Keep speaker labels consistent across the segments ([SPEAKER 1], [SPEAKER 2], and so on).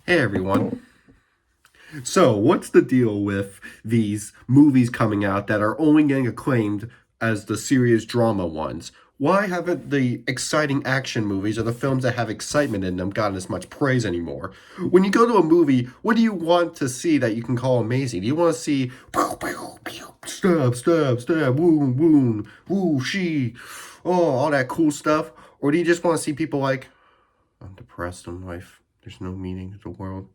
[SPEAKER 1] Hey everyone. So, what's the deal with these movies coming out that are only getting acclaimed as the serious drama ones? Why haven't the exciting action movies or the films that have excitement in them gotten as much praise anymore? When you go to a movie, what do you want to see that you can call amazing? Do you want to see pew, pew, pew, stab, stab, stab, wound, wound, woo, she, all that cool stuff? Or do you just want to see people like, I'm depressed in life. There's no meaning to the world.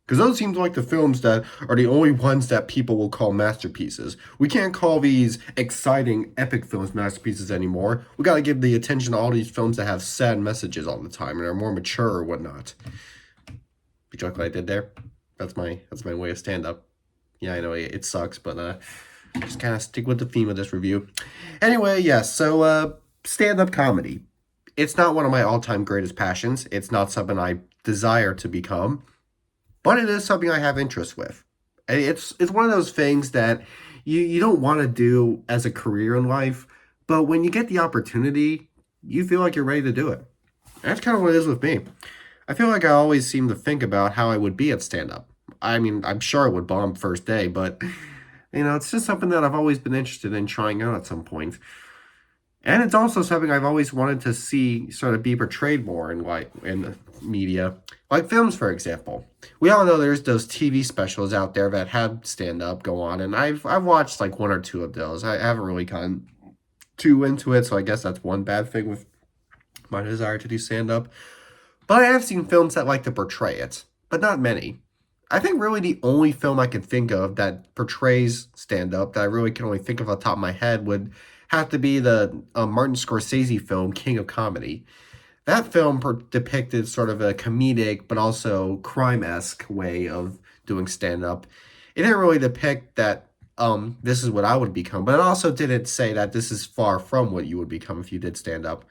[SPEAKER 1] Because those seem like the films that are the only ones that people will call masterpieces. We can't call these exciting, epic films masterpieces anymore. We gotta give the attention to all these films that have sad messages all the time and are more mature or whatnot. You joke what I did there? That's my way of stand up. Yeah, I know it sucks, but just kind of stick with the theme of this review. Anyway, yes, so stand up comedy. It's not one of my all time greatest passions. It's not something I desire to become, but it is something I have interest with. It's one of those things that you don't want to do as a career in life, but when you get the opportunity, you feel like you're ready to do it. And that's kind of what it is with me. I feel like I always seem to think about how I would be at stand up. I mean, I'm sure I would bomb first day, but it's just something that I've always been interested in trying out at some point. And it's also something I've always wanted to see sort of be portrayed more in media, like films, for example. We all know there's those TV specials out there that have stand up go on, and I've watched like one or two of those. I haven't really gotten too into it, so I guess that's one bad thing with my desire to do stand up. But I have seen films that like to portray it, but not many. I think really the only film I can think of that portrays stand up that I really can only think of off the top of my head would have to be the Martin Scorsese film King of Comedy. That film depicted sort of a comedic but also crime esque way of doing stand up. It didn't really depict that this is what I would become, but it also didn't say that this is far from what you would become if you did stand up.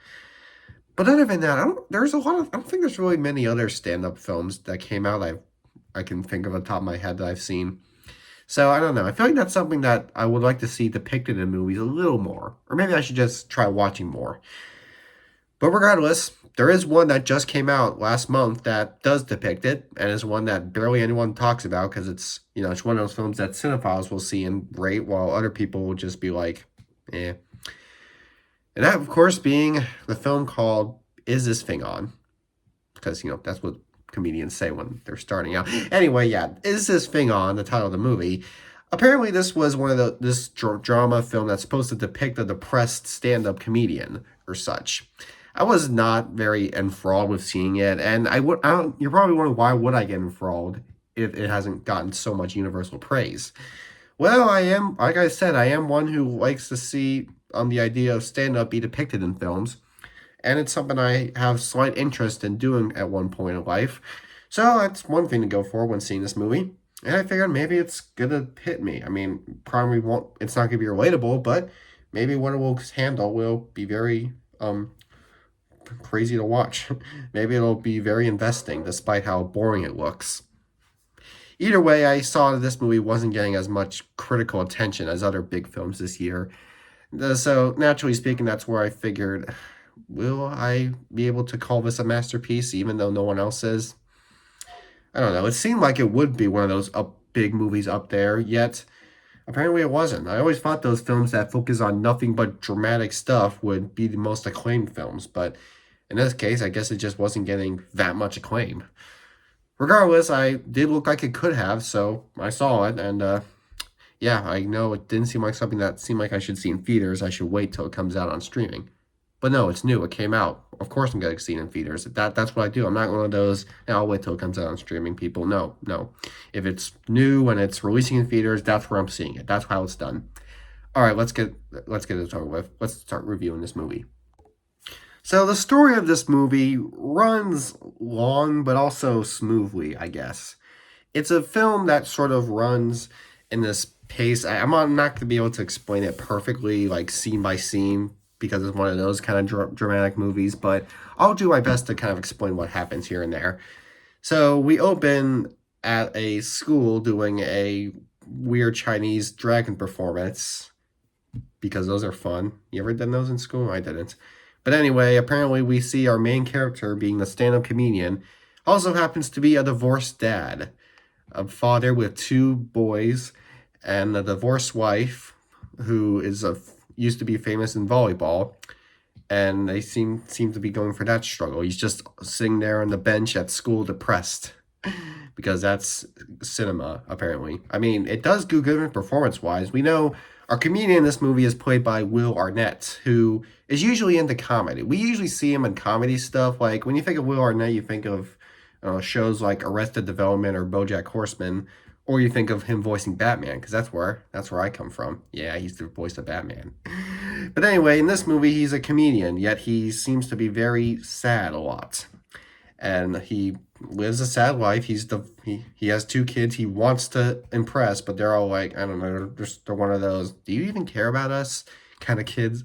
[SPEAKER 1] But other than that, I don't think there's really many other stand up films that came out I can think of on top of my head that I've seen. So I don't know. I feel like that's something that I would like to see depicted in movies a little more. Or maybe I should just try watching more. But regardless, there is one that just came out last month that does depict it, and is one that barely anyone talks about because it's one of those films that cinephiles will see and rate, while other people will just be like, eh. And that, of course, being the film called Is This Thing On? Because, that's what comedians say when they're starting out. Anyway, yeah, Is This Thing On? The title of the movie. Apparently, this was one of this drama film that's supposed to depict a depressed stand-up comedian or such. I was not very enthralled with seeing it, and I don't, you're probably wondering why would I get enthralled if it hasn't gotten so much universal praise. Well, I am, like I said, I am one who likes to see the idea of stand-up be depicted in films, and it's something I have slight interest in doing at one point in life. So that's one thing to go for when seeing this movie. And I figured maybe it's gonna hit me. I mean, probably won't. It's not gonna be relatable, but maybe what it will handle will be very crazy to watch. Maybe it'll be very investing, despite how boring it looks. Either way, I saw that this movie wasn't getting as much critical attention as other big films this year. So naturally speaking, that's where I figured, will I be able to call this a masterpiece, even though no one else is? I don't know. It seemed like it would be one of those big movies up there, yet apparently it wasn't. I always thought those films that focus on nothing but dramatic stuff would be the most acclaimed films, but in this case, I guess it just wasn't getting that much acclaim. Regardless, I did look like it could have, so I saw it, and yeah, I know it didn't seem like something that seemed like I should see in theaters. I should wait till it comes out on streaming. But no, it's new. It came out. Of course, I'm gonna see it in theaters. That's what I do. I'm not one of those. I'll wait till it comes out on streaming. People, no, no. If it's new and it's releasing in theaters, that's where I'm seeing it. That's how it's done. All right, let's get it over with. Let's start reviewing this movie. So the story of this movie runs long, but also smoothly, I guess. It's a film that sort of runs in this pace. I'm not going to be able to explain it perfectly, like scene by scene, because it's one of those kind of dramatic movies, but I'll do my best to kind of explain what happens here and there. So we open at a school doing a weird Chinese dragon performance because those are fun. You ever done those in school? I didn't. But anyway, apparently we see our main character being the stand-up comedian Also happens to be a divorced dad, a father with two boys, and a divorced wife who is a used to be famous in volleyball, and they seem to be going for that struggle. He's just sitting there on the bench at school, depressed, because that's cinema apparently. I mean, it does do good performance wise. We know our comedian in this movie is played by Will Arnett, who is usually into comedy. We usually see him in comedy stuff. Like when you think of Will Arnett, you think of shows like Arrested Development or BoJack Horseman, or you think of him voicing Batman, because that's where I come from. Yeah, he's the voice of Batman. But anyway, in this movie, he's a comedian, yet he seems to be very sad a lot, and he lives a sad life. He has two kids. He wants to impress, but they're all like, I don't know, they're one of those. Do you even care about us? Kind of kids.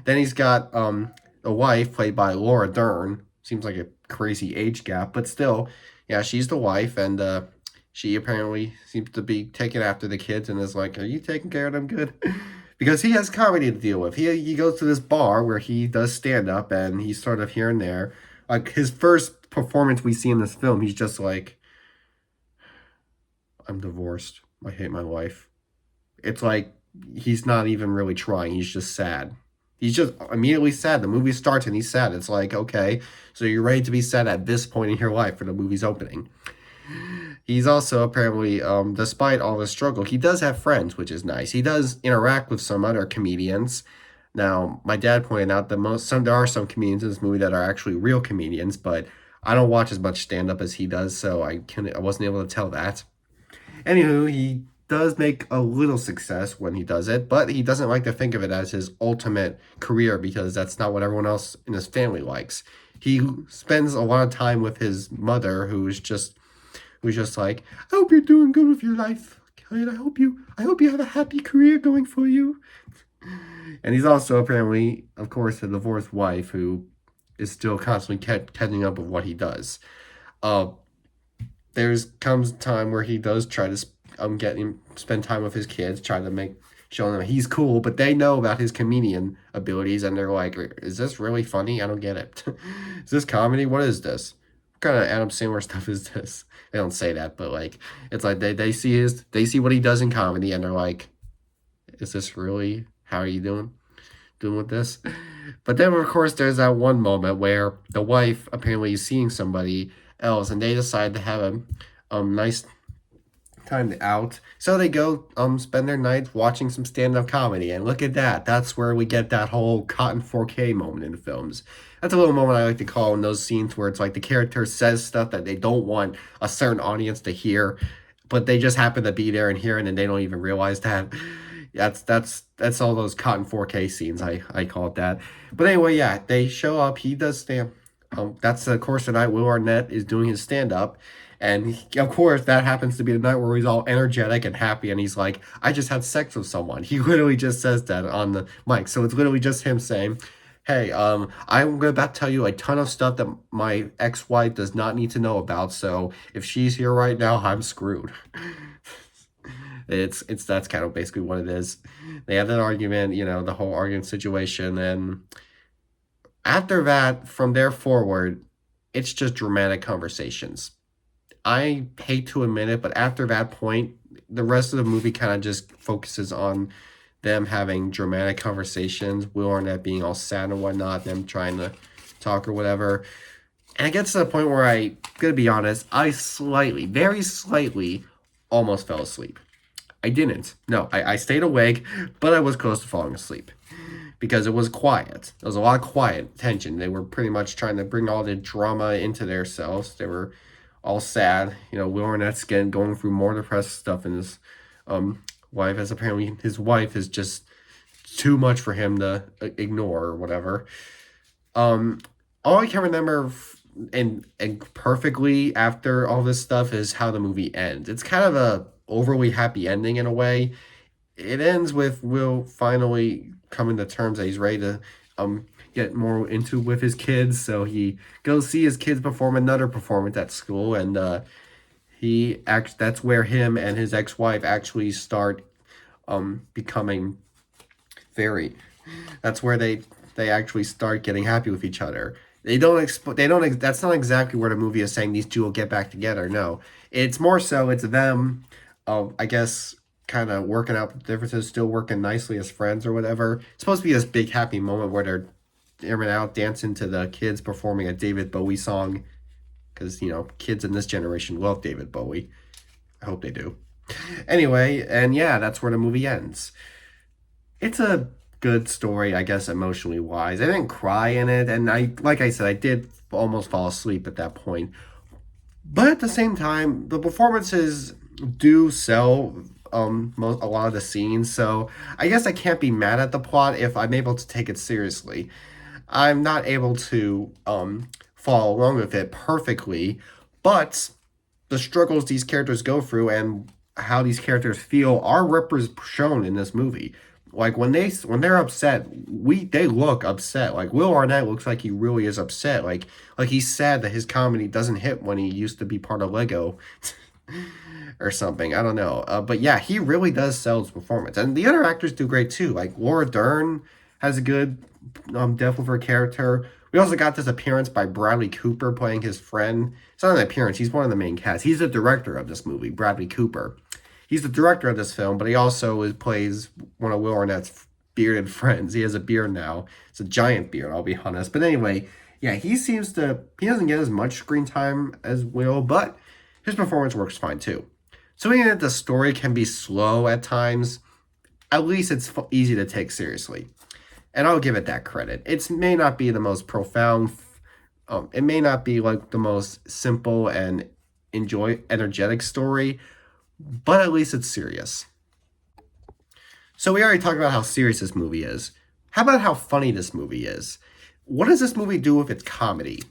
[SPEAKER 1] Then he's got a wife played by Laura Dern. Seems like a crazy age gap, but still, yeah, she's the wife, and she apparently seems to be taking after the kids and is like, "Are you taking care of them good?" Because he has comedy to deal with. He goes to this bar where he does stand up, and he's sort of here and there. Like his first performance we see in this film, he's just like, "I'm divorced. I hate my wife." It's like he's not even really trying. He's just sad. He's just immediately sad. The movie starts and he's sad. It's like, okay, so you're ready to be sad at this point in your life for the movie's opening. He's also apparently, despite all the struggle, he does have friends, which is nice. He does interact with some other comedians. Now, my dad pointed out that there are some comedians in this movie that are actually real comedians, but I don't watch as much stand up as he does, so I wasn't able to tell that. Anywho, he does make a little success when he does it, but he doesn't like to think of it as his ultimate career because that's not what everyone else in his family likes. He spends a lot of time with his mother, who's just like, I hope you're doing good with your life. And I hope you have a happy career going for you. And he's also apparently, of course, a divorced wife who is still constantly catching up with what he does. Uh, there's comes a time where he does try to get him spend time with his kids, try to show them he's cool, but they know about his comedian abilities, and they're like, "Is this really funny? I don't get it. Is this comedy? What is this? What kind of Adam Sandler stuff is this?" They don't say that, but like it's like they see what he does in comedy, and they're like, "Is this really how are you doing with this?" But then of course there's that one moment where the wife apparently is seeing somebody else, and they decide to have a nice time out. So they go spend their night watching some stand-up comedy, and look at that. That's where we get that whole Cotton 4K moment in the films. That's a little moment I like to call in those scenes where it's like the character says stuff that they don't want a certain audience to hear, but they just happen to be there and hear it, and they don't even realize that. That's all those Cotton 4K scenes. I call it that. But anyway, yeah, they show up. He does stand. That's of course the night Will Arnett is doing his stand up, and of course that happens to be the night where he's all energetic and happy, and he's like, "I just had sex with someone." He literally just says that on the mic, so it's literally just him saying, "Hey, I'm about to tell you a ton of stuff that my ex-wife does not need to know about. So if she's here right now, I'm screwed." It's that's kind of basically what it is. They have that argument, the whole argument situation, and after that, from there forward, it's just dramatic conversations. I hate to admit it, but after that point, the rest of the movie kind of just focuses on them having dramatic conversations, Will Arnett being all sad and whatnot, them trying to talk or whatever. And it gets to the point where gonna be honest, I slightly, very slightly, almost fell asleep. I didn't. No, I stayed awake, but I was close to falling asleep because it was quiet. There was a lot of quiet tension. They were pretty much trying to bring all the drama into themselves. They were all sad. Will Arnett's going through more depressed stuff, and his wife is just too much for him to ignore or whatever. All I can remember and perfectly after all this stuff is how the movie ends. It's kind of a overly happy ending in a way. It ends with Will finally coming to terms that he's ready to get more into with his kids. So he goes see his kids perform another performance at school, and that's where him and his ex-wife actually start becoming very. That's where they actually start getting happy with each other. That's not exactly where the movie is saying these two will get back together. No, it's more so it's them, I guess, kind of working out the differences, still working nicely as friends or whatever. It's supposed to be this big happy moment where they're out dancing to the kids performing a David Bowie song because kids in this generation love David Bowie. I hope they do. Anyway, and yeah, that's where the movie ends. It's a good story, I guess, emotionally wise. I didn't cry in it, and like I said, I did almost fall asleep at that point. But at the same time, the performances do sell a lot of the scenes, so I guess I can't be mad at the plot if I'm able to take it seriously. I'm not able to follow along with it perfectly, but the struggles these characters go through and how these characters feel are shown in this movie. Like when they're upset, they look upset. Like Will Arnett looks like he really is upset. Like he's sad that his comedy doesn't hit when he used to be part of Lego or something. I don't know. But yeah, he really does sell his performance, and the other actors do great too. Like Laura Dern has a good depth of her character. We also got this appearance by Bradley Cooper playing his friend. It's not an appearance, he's one of the main cast. He's the director of this movie, Bradley Cooper. He's the director of this film, but he also plays one of Will Arnett's bearded friends. He has a beard now. It's a giant beard, I'll be honest. But anyway, yeah, he doesn't get as much screen time as Will, but his performance works fine too. So even if the story can be slow at times, at least it's easy to take seriously. And I'll give it that credit. It may not be the most profound, it may not be like the most simple and energetic story, but at least it's serious. So we already talked about how serious this movie is. How about how funny this movie is? What does this movie do with its comedy?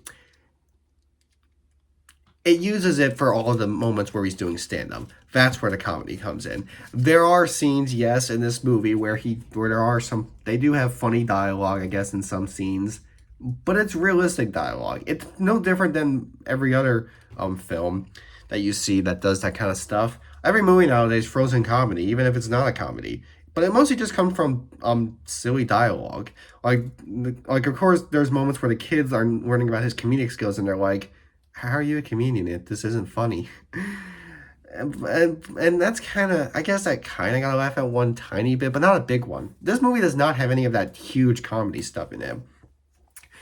[SPEAKER 1] It uses it for all of the moments where he's doing stand-up. That's where the comedy comes in. There are scenes, yes, in this movie where they do have funny dialogue, I guess, in some scenes, but it's realistic dialogue. It's no different than every other film that you see that does that kind of stuff. Every movie nowadays throws in comedy, even if it's not a comedy. But it mostly just comes from silly dialogue. Like of course, there's moments where the kids are learning about his comedic skills, and they're like, "How are you a comedian? This isn't funny." And that's I guess I kind of got to laugh at one tiny bit, but not a big one. This movie does not have any of that huge comedy stuff in it.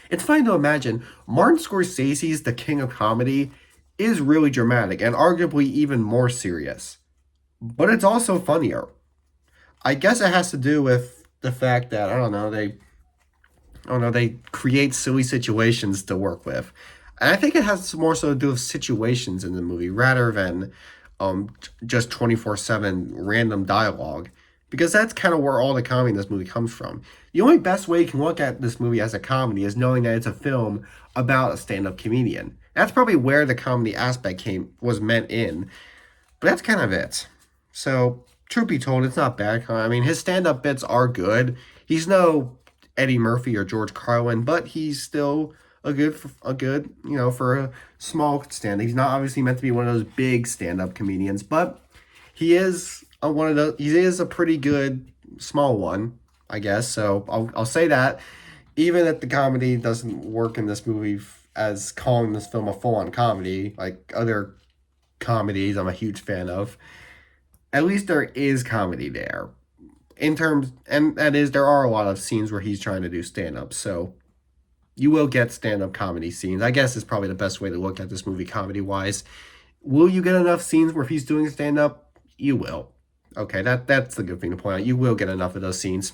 [SPEAKER 1] It's funny to imagine Martin Scorsese's The King of Comedy is really dramatic and arguably even more serious. But it's also funnier. I guess it has to do with the fact that they create silly situations to work with. And I think it has more so to do with situations in the movie rather than just 24/7 random dialogue. Because that's kind of where all the comedy in this movie comes from. The only best way you can look at this movie as a comedy is knowing that it's a film about a stand-up comedian. That's probably where the comedy aspect was meant in. But that's kind of it. So, truth be told, it's not bad. I mean, his stand-up bits are good. He's no Eddie Murphy or George Carlin, but he's still a good, for a small stand. He's not obviously meant to be one of those big stand-up comedians, but he is he is a pretty good small one, I guess. So I'll say that, even if the comedy doesn't work in this movie as calling this film a full-on comedy, like other comedies I'm a huge fan of, at least there is comedy there. And that is, there are a lot of scenes where he's trying to do stand-up, so you will get stand-up comedy scenes. I guess is probably the best way to look at this movie comedy-wise. Will you get enough scenes where he's doing stand-up? You will. Okay, that's the good thing to point out. You will get enough of those scenes.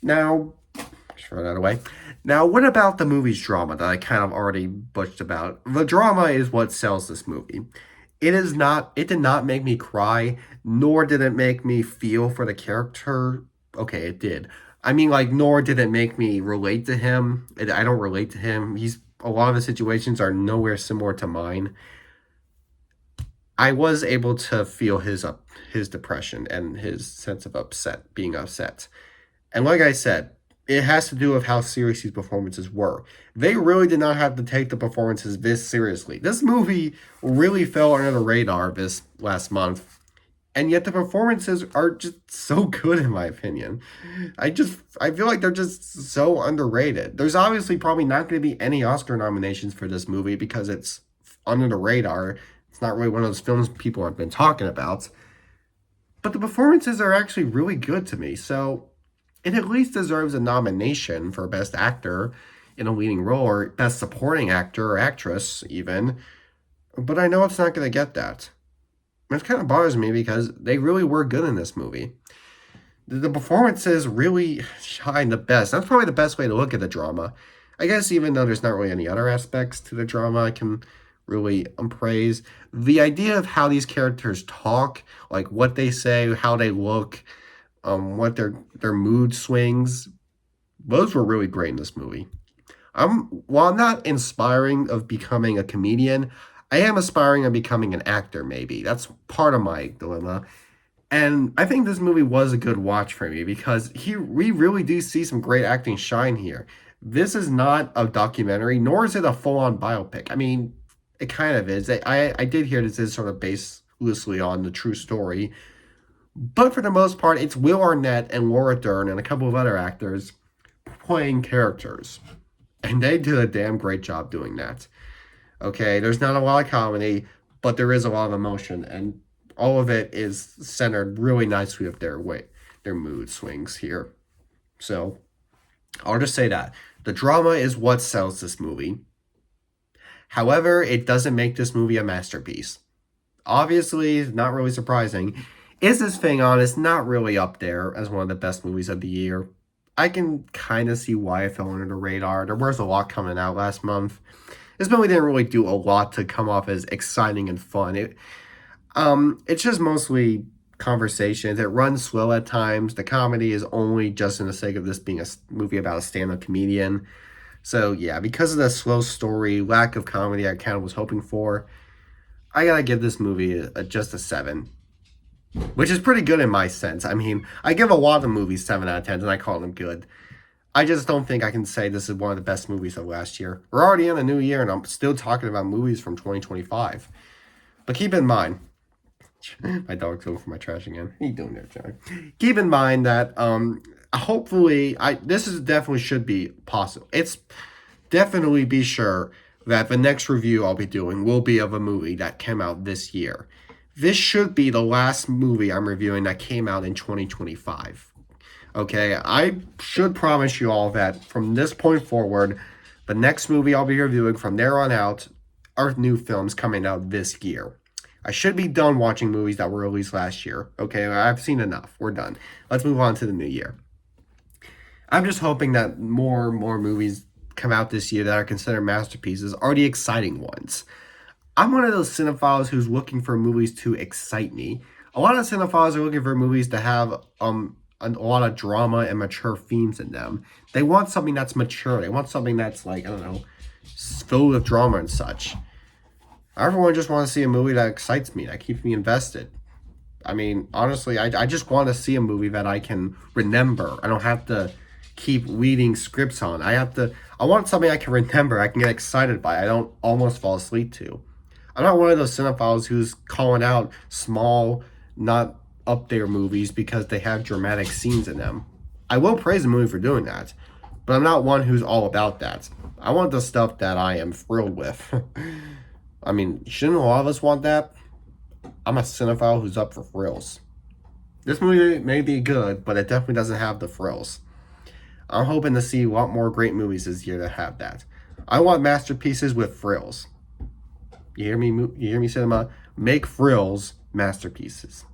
[SPEAKER 1] Now, just throw that away. Now, what about the movie's drama that I kind of already butched about? The drama is what sells this movie. It did not make me cry, nor did it make me feel for the character. Okay, it did. I mean, like, nor did it make me relate to him. I don't relate to him. A lot of the situations are nowhere similar to mine. I was able to feel his depression and his sense of being upset. And like I said, it has to do with how serious these performances were. They really did not have to take the performances this seriously. This movie really fell under the radar this last month, and yet the performances are just so good in my opinion. I feel like they're just so underrated. There's obviously probably not going to be any Oscar nominations for this movie because it's under the radar. It's not really one of those films people have been talking about. But the performances are actually really good to me. So it at least deserves a nomination for Best Actor in a leading role or Best Supporting Actor or Actress even. But I know it's not going to get that. It kind of bothers me because they really were good in this movie. The performances really shine the best. That's probably the best way to look at the drama. I guess even though there's not really any other aspects to the drama I can really praise, the idea of how these characters talk, like what they say, how they look, what their mood swings, those were really great in this movie. While I'm not inspiring of becoming a comedian, I am aspiring of becoming an actor, maybe. That's part of my dilemma. And I think this movie was a good watch for me because we really do see some great acting shine here. This is not a documentary, nor is it a full-on biopic. I mean, it kind of is. I did hear this is sort of based loosely on the true story, but for the most part, it's Will Arnett and Laura Dern and a couple of other actors playing characters, and they did a damn great job doing that. Okay, there's not a lot of comedy, but there is a lot of emotion, and all of it is centered really nicely with their mood swings here. So I'll just say that the drama is what sells this movie. However, it doesn't make this movie a masterpiece. Obviously, not really surprising. Is This Thing On is not really up there as one of the best movies of the year. I can kind of see why it fell under the radar. There was a lot coming out last month. This movie didn't really do a lot to come off as exciting and fun. It's just mostly conversations. It runs slow at times. The comedy is only just in the sake of this being a movie about a stand-up comedian. So yeah, because of the slow story, lack of comedy I kind of was hoping for, I gotta give this movie just a 7. Which is pretty good in my sense. I mean, I give a lot of movies 7 out of 10 and I call them good. I just don't think I can say this is one of the best movies of last year. We're already in the new year and I'm still talking about movies from 2025. But keep in mind, my dog's going for my trash again. What are you doing there, Johnny? Keep in mind that hopefully this is definitely should be possible. It's definitely be sure that the next review I'll be doing will be of a movie that came out this year. This should be the last movie I'm reviewing that came out in 2025. Okay, I should promise you all that from this point forward, the next movie I'll be reviewing from there on out are new films coming out this year. I should be done watching movies that were released last year. Okay, I've seen enough. We're done. Let's move on to the new year. I'm just hoping that more movies come out this year that are considered masterpieces are the exciting ones. I'm one of those cinephiles who's looking for movies to excite me. A lot of cinephiles are looking for movies to have a lot of drama and mature themes in them. They want something that's mature. They want something that's like, I don't know, filled with drama and such. Everyone just want to see a movie that excites me, that keeps me invested. I mean, honestly, I just want to see a movie that I can remember. I don't have to keep reading scripts on. I want something I can remember, I can get excited by. I don't almost fall asleep to. I'm not one of those cinephiles who's calling out small, not up there movies because they have dramatic scenes in them. I will praise a movie for doing that, but I'm not one who's all about that. I want the stuff that I am thrilled with. I mean, shouldn't a lot of us want that? I'm a cinephile who's up for thrills. This movie may be good, but it definitely doesn't have the thrills. I'm hoping to see a lot more great movies this year that have that. I want masterpieces with thrills. You hear me, cinema? Make thrills masterpieces.